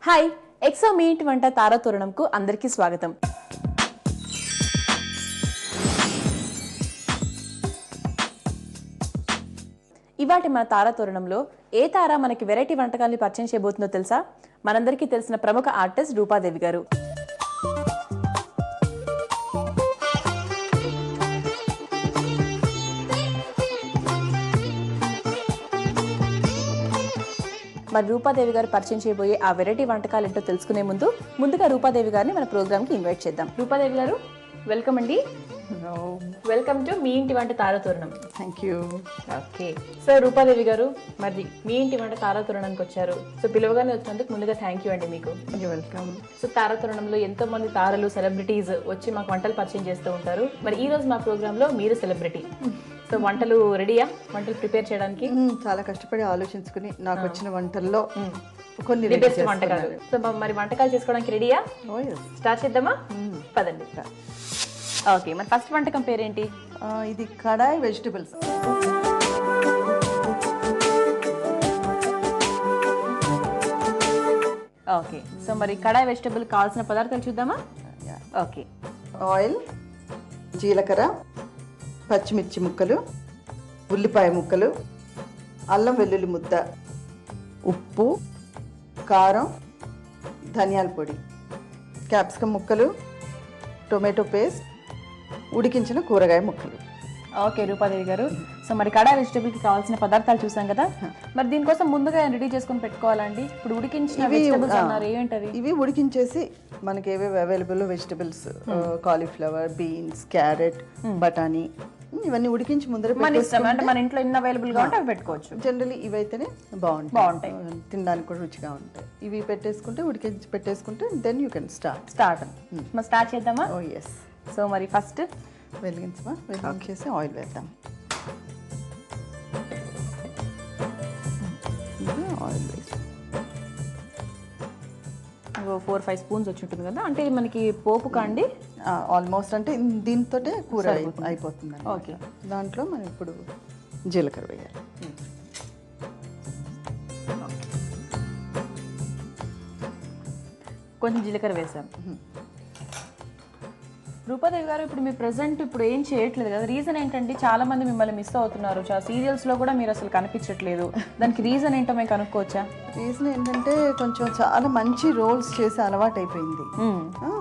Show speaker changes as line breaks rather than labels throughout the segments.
Hi exo మీ ఇంటి వంట తారాతోరణంకు అందరికీ స్వాగతం. ఇవాటి మన తారాతోరణంలో ఏ తార మనకి వెరైటీ వంటకాన్ని పరిచయం చేయబోతుందో తెలుసా? మనందరికీ తెలిసిన ప్రముఖ ఆర్టిస్ట్ రూపాదేవి గారు. మరి రూపాదేవి గారు పరిచయం చేయబోయే ఆ వెరైటీ వంటకాలు ఏంటో తెలుసుకునే ముందుగా రూపాదేవి గారిని మన ప్రోగ్రామ్కి ఇన్వైట్ చేద్దాం. రూపాదేవి గారు, వెల్కమ్ అండి. వెల్కమ్ టు మీ ఇంటి వంట తారాతోరణం.
Thank you.
Okay, so Rupadevi గారు, మరి మీ ఇంటి వంట తారాతోరణానికి వచ్చారు. సో పిలువగానే వచ్చినందుకు ముందుగా థ్యాంక్ యూ అండి మీకు.
వెల్కమ్.
సో తారాతోరణంలో ఎంతో మంది తారలు, సెలబ్రిటీస్ వచ్చి మాకు వంటలు పరిచయం చేస్తూ ఉంటారు. మరి ఈ రోజు మా ప్రోగ్రామ్ లో మీరు సెలబ్రిటీ. సో వంటలు రెడీయా? వంటలు ప్రిపేర్ చేయడానికి
చాలా కష్టపడి ఆలోచించుకుని నాకు వచ్చిన వంటల్లో కొన్ని
బెస్ట్ వంటకాలు. సో మరి వంటకాలు చేసుకోవడానికి రెడీయా? స్టార్ట్ చేద్దామా? పదండి. ఓకే, మరి ఫస్ట్ వంటకం పేరేంటి?
ఇది కడాయి వెజిటబుల్స్.
ఓకే, సో మరి కడాయి వెజిటబుల్ కావాల్సిన పదార్థాలు చూద్దామా? ఓకే,
ఆయిల్, జీలకర్ర, పచ్చిమిర్చి ముక్కలు, ఉల్లిపాయ ముక్కలు, అల్లం వెల్లుల్లి ముద్ద, ఉప్పు, కారం, ధనియాల పొడి, క్యాప్సికమ్ ముక్కలు, టొమాటో పేస్ట్, ఉడికించిన కూరగాయ ముక్కలు.
ఓకే రూపాదేవి గారు, సో మరి కడాయి వెజిటబుల్కి కావాల్సిన పదార్థాలు చూసాం కదా. మరి దీనికోసం ముందుగా రెడీ చేసుకుని పెట్టుకోవాలండి. ఇప్పుడు ఉడికించిన వెజిటబుల్స్ అన్నారు, ఏంటవి?
ఇవి ఉడికించేసి మనకి ఏవేవి available vegetables, cauliflower, beans, carrot, బఠానీ, ఇవన్నీ ఉడికించి ముందర
అంటే మన ఇంట్లో ఎన్ని అవైలబుల్ గా ఉంటే అవి పెట్టుకోవచ్చు.
జనరల్లీ ఇవైతేనే బాగుంటాయి, తినడానికి కూడా రుచిగా ఉంటాయి. ఇవి పెట్టేసుకుంటే, ఉడికించి పెట్టేసుకుంటే దెన్ యూ కెన్ స్టార్ట్.
మరి స్టార్ట్ చేద్దామా?
ఓ ఎస్.
సో మరి ఫస్ట్
వెలిగించేసి ఆయిల్ వేద్దాం. ఆయిల్ వేసి
4-5 స్పూన్స్ వచ్చి ఉంటుంది కదా, అంటే మనకి పోపు కాండి
ఆల్మోస్ట్, అంటే దీంతో కూర అయిపోతుంది.
ఓకే,
దాంట్లో మనం ఇప్పుడు జీలకర్ర వేయాలి.
కొంచెం జీలకర్ర వేసాం. రూపాదేవి గారు, ఇప్పుడు మీ ప్రెసెంట్ ఇప్పుడు ఏం చేయట్లేదు కదా, రీజన్ ఏంటంటే చాలా మంది మిమ్మల్ని మిస్ అవుతున్నారు. చాలా సీరియల్స్ లో కూడా మీరు అసలు కనిపించట్లేదు. దానికి రీజన్ ఏంటో మేము కనుక్కోవచ్చా?
రీజన్ ఏంటంటే కొంచెం చాలా మంచి రోల్స్ చేసి అలవాటు అయిపోయింది.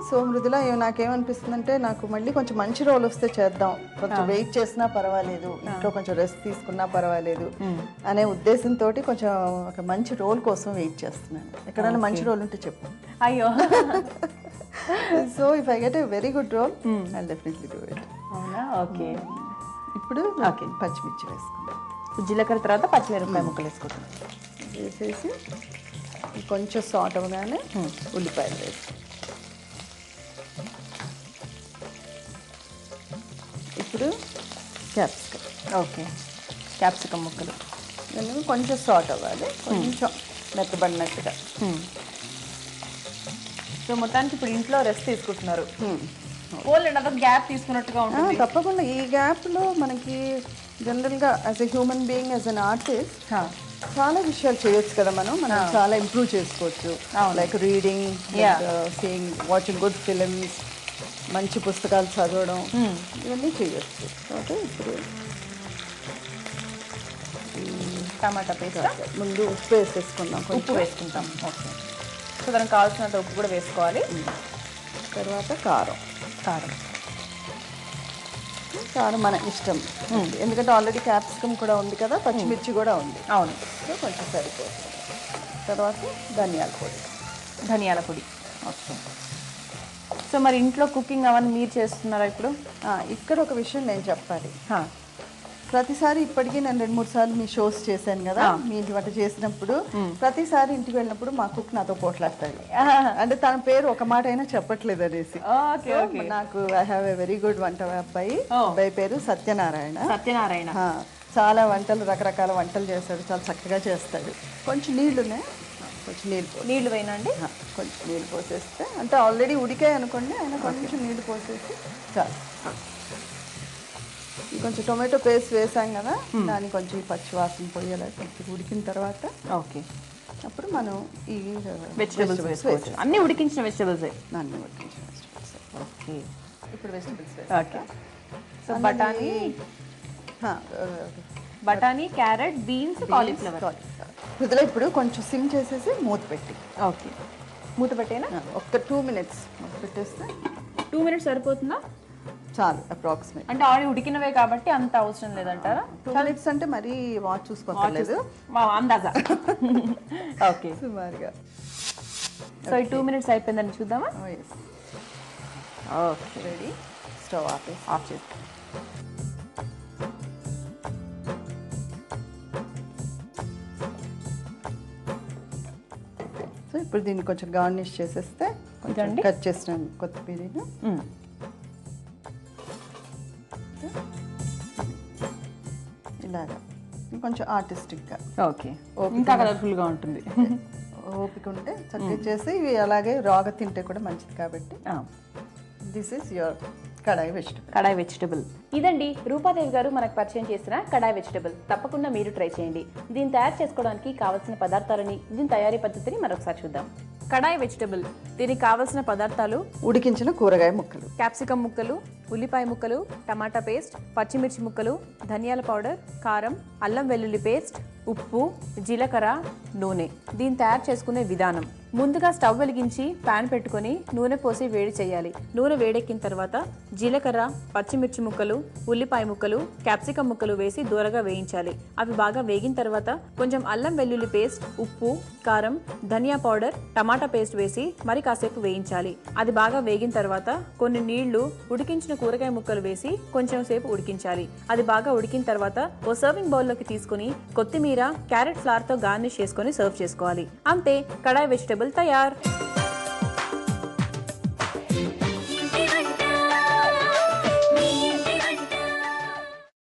సో మృదుల, నాకేమనిపిస్తుంది అంటే, నాకు మళ్ళీ కొంచెం మంచి రోల్ వస్తే చేద్దాం, కొంచెం వెయిట్ చేసినా పర్వాలేదు, ఇంట్లో కొంచెం రెస్ట్ తీసుకున్నా పర్వాలేదు అనే ఉద్దేశంతో కొంచెం ఒక మంచి రోల్ కోసం వెయిట్ చేస్తున్నాను. ఎక్కడైనా మంచి రోల్ ఉంటే చెప్పు.
అయ్యో,
so if I get a very good role I definitely do it.
అవునా? ఓకే,
ఇప్పుడు పచ్చిమిర్చి వేసుకుందాం.
జీలకర్ర తర్వాత పచ్చిమిరపకాయ ముక్కలు వేసుకుంటాం.
వేసేసి కొంచెం సాట్ అవగానే ఉల్లిపాయలు వేసి, ఇప్పుడు క్యాప్సికమ్.
ఓకే, క్యాప్సికమ్ ముక్కలు
కొంచెం సాట్ అవ్వాలి, కొంచెం మెత్తబడినట్టుగా.
సో మొత్తానికి ఇప్పుడు ఇంట్లో రెస్ట్ తీసుకుంటున్నారు. గ్యాప్ తీసుకున్నట్టుగా ఉంటుంది.
తప్పకుండా ఈ గ్యాప్లో మనకి జనరల్గా as a human being, as an artist చాలా విషయాలు చేయొచ్చు కదా. మనం చాలా ఇంప్రూవ్ చేసుకోవచ్చు. Like reading, seeing, watching good films, మంచి పుస్తకాలు చదవడం, ఇవన్నీ చేయొచ్చు. కాబట్టి ఇప్పుడు
టమాటా పేస్ట్
ముందు ఉప్పు వేసేసుకుందాం.
ఉప్పు వేసుకుంటాం. ఓకే, సో దానికి కావాల్సినంత ఉప్పు కూడా వేసుకోవాలి.
తర్వాత కారం.
కారం
కారం మన ఇష్టం, ఎందుకంటే ఆల్రెడీ క్యాప్సికమ్ కూడా ఉంది కదా, పచ్చిమిర్చి కూడా ఉంది.
అవును,
సో కొంచెం సరిపోతుంది. తర్వాత ధనియాల పొడి.
ధనియాల పొడి. ఓకే, సో మరి ఇంట్లో కుకింగ్ అవన్నీ మీరు చేస్తున్నారా ఇప్పుడు?
ఇక్కడ ఒక విషయం నేను చెప్పాలి. ప్రతిసారి ఇప్పటికీ నేను 2-3 సార్లు మీ షోస్ చేశాను కదా, మీ ఇంటి వంట చేసినప్పుడు ప్రతిసారి ఇంటికి వెళ్ళినప్పుడు మా కుక్ నాతో పోట్లాడతాడు. అంటే తన పేరు ఒక మాట అయినా చెప్పట్లేదు అనేసి. నాకు I have a very good వంట అబ్బాయి పేరు సత్యనారాయణ.
సత్యనారాయణ
చాలా వంటలు, రకరకాల వంటలు చేస్తాడు, చాలా చక్కగా చేస్తాడు. కొంచెం నీళ్లునే, కొంచెం నీళ్ళు
వేయనండి.
కొంచెం నీళ్ళు పోసేస్తే, అంటే ఆల్రెడీ ఉడికాయి అనుకోండి, ఆయన కొంచెం నీళ్ళు పోసేసి చాలు. కొంచెం టొమాటో పేస్ట్ వేసాం కదా, దాన్ని కొంచెం పచ్చి వాసన పోయేలా కొంచెం ఉడికిన తర్వాత
ఓకే
అప్పుడు మనం ఈ
వెజిటబుల్స్ వేసుకోవచ్చు. అన్ని ఉడికించిన వెజిటబుల్స్.
అన్ని ఉడికించిన వెజిటబుల్స్.
ఓకే, ఇప్పుడు వెజిటబుల్స్. ఓకే, సో బఠానీ, క్యారెట్, బీన్స్, కాలీఫ్లవర్.
మృదుల ఇప్పుడు కొంచెం సిమ్ చేసేసి మూత పెట్టి.
ఓకే, మూత పెట్టేనా?
ఒక్క 2 minutes మూత పెట్టేస్తే
2 minutes సరిపోతుందా?
చాలు అప్రాక్సిమేట్.
అంటే ఆల్రెడీ ఉడికినవే కాబట్టి అంత అవసరం లేదంటారా?
2 minutes అంటే మరీ వాచ్ చూసుకోలేదు,
అందాజా. ఓకే,
సుమారుగా.
సో ఈ 2 minutes అయిపోయిందని చూద్దామా? Okay,
ready. స్టవ్
ఆఫ్ చేసి
సో ఇప్పుడు దీన్ని కొంచెం గార్నిష్ చేసేస్తే కొంచెం కట్ చేసిన కొత్తిమీర ఇలాగా కొంచెం ఆర్టిస్టిక్గా.
ఓకే, ఇంకా కలర్ఫుల్గా ఉంటుంది.
ఓపిక ఉంటే చక్కగా చేసి ఇవి అలాగే రాగా తింటే కూడా మంచిది కాబట్టి this is your kadai vegetable.
Kadai vegetable ఇదండి రూపాదేవి గారు మనకు పరిచయం చేసిన కడాయి వెజిటబుల్. తప్పకుండా మీరు ట్రై చేయండి. దీన్ని తయారు చేసుకోవడానికి కావాల్సిన పదార్థాలని, దీని తయారీ పద్ధతిని మరొకసారి చూద్దాం. కడాయి వెజిటబుల్, దీనికి కావాల్సిన పదార్థాలు:
ఉడికించిన కూరగాయ ముక్కలు,
క్యాప్సికమ్ ముక్కలు, ఉల్లిపాయ ముక్కలు, టమాటా పేస్ట్, పచ్చిమిర్చి ముక్కలు, ధనియాల పౌడర్, కారం, అల్లం వెల్లుల్లి పేస్ట్, ఉప్పు, జీలకర్ర, నూనె. దీన్ని తయారు చేసుకునే విధానం: ముందుగా స్టవ్ వెలిగించి ప్యాన్ పెట్టుకొని నూనె పోసి వేడి చేయాలి. నూనె వేడెక్కిన తర్వాత జీలకర్ర, పచ్చిమిర్చి ముక్కలు, ఉల్లిపాయ ముక్కలు, క్యాప్సికమ్ ముక్కలు వేసి దూరగా వేయించాలి. అవి బాగా వేగిన తర్వాత కొంచెం అల్లం వెల్లుల్లి పేస్ట్, ఉప్పు, కారం, ధనియా పౌడర్, టమాటా పేస్ట్ వేసి మరి కాసేపు వేయించాలి. అది బాగా వేగిన తర్వాత కొన్ని నీళ్లు, ఉడికించిన కూరగాయ ముక్కలు వేసి కొంచెం సేపు ఉడికించాలి. అది బాగా ఉడికిన తర్వాత ఓ సర్వింగ్ బౌల్లోకి తీసుకుని కొత్తిమీర, క్యారెట్ ఫ్లవర్ తో గార్నిష్ చేసుకొని సర్వ్ చేసుకోవాలి. అంతే, కడాయి వెజిటబుల్ తయార్.